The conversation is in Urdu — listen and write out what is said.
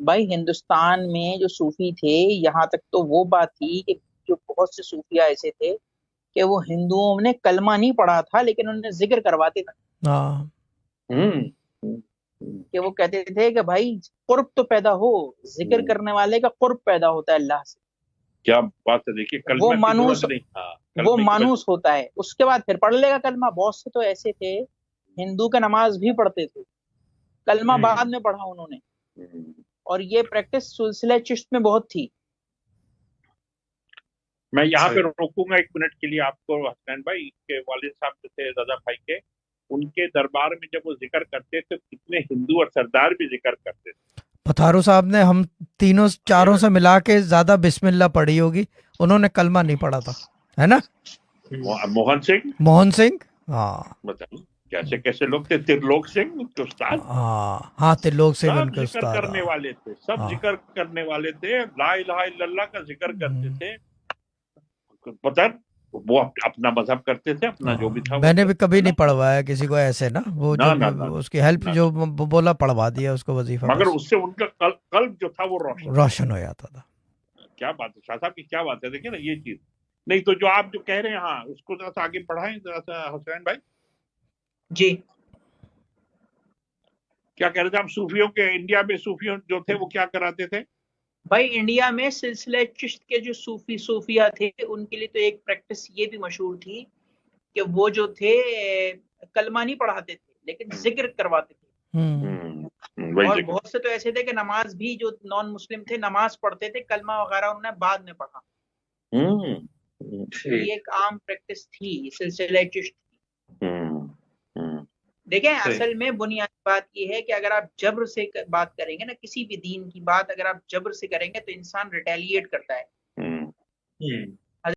بھائی ہندوستان میں جو صوفی تھے، یہاں تک تو وہ بات تھی کہ جو بہت سے صوفیاء ایسے تھے کہ وہ ہندوؤں نے کلمہ نہیں پڑھا تھا لیکن انہوں نے ذکر کرواتے تھے، ہاں کہ وہ کہتے تھے کہ بھائی قرب تو پیدا ہو، ذکر کرنے والے کا قرب پیدا ہوتا ہے اللہ سے، کیا بات ہے. دیکھیے وہ کلمہ کی مانوس ضرورت نہیں. ہاں وہ کلمے کی مانوس ہوتا ہے، اس کے بعد پھر پڑھ لے گا کلمہ. بہت سے تو ایسے تھے ہندو کا نماز بھی پڑھتے تھے، کلمہ بعد میں پڑھا انہوں نے، اور یہ پریکٹس سلسلہ چشت میں بہت تھی. میں یہاں پہ روکوں گا 1 منٹ کے لیے آپ کو. حسنین بھائی کے والد صاحب جو تھے رضا بھائی کے، ان کے دربار میں جب وہ ذکر کرتے تھے کتنے ہندو اور سردار بھی ذکر کرتے تھے. پتھارو صاحب نے ہم تینوں چاروں سے ملا کے زیادہ بسم اللہ پڑھی ہوگی، انہوں نے کلمہ نہیں پڑھا تھا، ہے نا؟ موہن سنگھ ہاں بتائیے کیسے کیسے لوگ تھے. ترلوک سنگھ ان کے استاد، ہاں ترلوک سنگھ ان سب کے ذکر استاد. کرنے والے تھے، سب ذکر کرنے والے تھے، لا الہ الا اللہ کا ذکر کرتے تھے. پتہ وہ اپنا مذہب کرتے تھے، اپنا جو بھی تھا. میں نے بھی کبھی نہیں پڑھوایا کسی کو ایسے نا، وہ جو اس کی ہیلپ جو بولا پڑھوا دیا اس کو وظیفہ، مگر اس سے ان کا قلب جو تھا وہ روشن ہو جاتا تھا. کیا بات ہے شاہ صاحب کی، کیا بات ہے. دیکھیں نا یہ چیز نہیں تو جو آپ جو کہہ رہے ہیں، ہاں اس کو ذرا سا آگے بڑھائیں ذرا سا حسین بھائی. جی کیا کہہ رہے تھے آپ؟ صوفیوں کے انڈیا میں صوفیوں جو تھے وہ کیا کراتے تھے بھائی؟ انڈیا میں سلسلہ چشت کے جو صوفیاء تھے ان کے لیے تو ایک پریکٹس یہ بھی مشہور تھی کہ وہ جو تھے کلمہ نہیں پڑھاتے تھے لیکن ذکر کرواتے تھے. اور بہت سے تو ایسے تھے کہ نماز بھی جو نان مسلم تھے نماز پڑھتے تھے، کلمہ وغیرہ انہوں نے بعد میں پڑھا. یہ ایک عام پریکٹس تھی سلسلہ چشت کی. دیکھیں اصل میں بنیادی بات یہ ہے کہ اگر آپ جبر سے بات کریں گے نا، کسی بھی دین کی بات اگر آپ جبر سے کریں گے تو انسان ریٹیلیٹ کرتا ہے.